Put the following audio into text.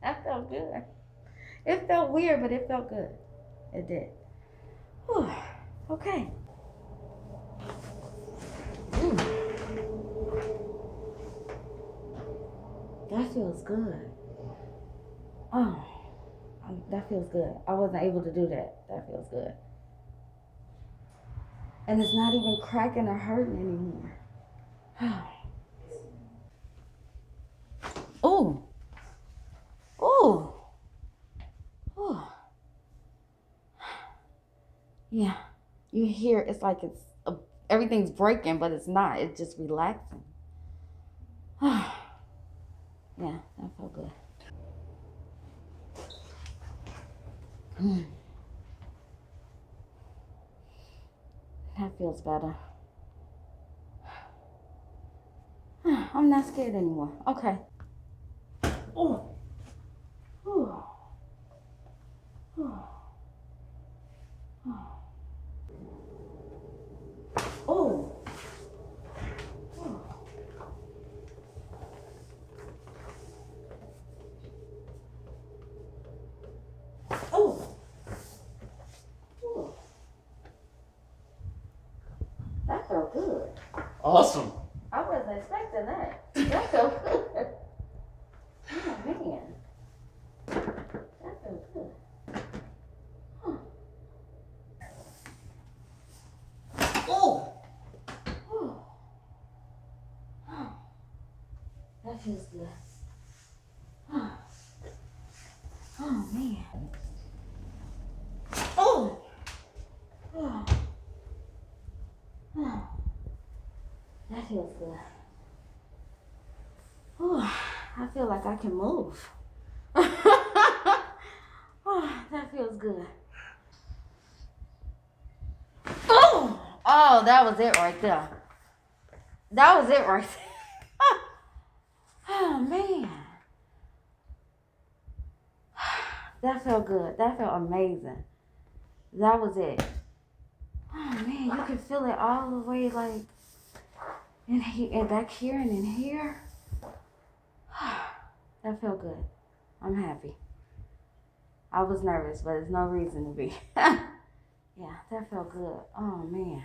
That felt good. It felt weird, but it felt good. It did. Whew. Okay. Ooh. That feels good. Oh, that feels good. I wasn't able to do that. That feels good. And it's not even cracking or hurting anymore. Oh. Oh. Oh. Yeah. You hear it's like everything's breaking, but it's not. It's just relaxing. Yeah, that felt good. That feels better. I'm not scared anymore. Okay. Oh. Oh. Oh. Oh. Oh. Oh. That felt good. Awesome. I wasn't expecting that. That felt good. Oh, man. That felt good. Huh. Oh. Oh. Oh. That feels good. Oh, oh man. Oh. Oh. Oh. That feels good. Oh, I feel like I can move. Oh, that feels good. Oh, oh, that was it right there. That was it right there. Oh man. That felt good. That felt amazing. That was it. Oh man, you can feel it all the way like in here and back here and in here. That felt good. I'm happy. I was nervous, but there's no reason to be. Yeah, that felt good. Oh man.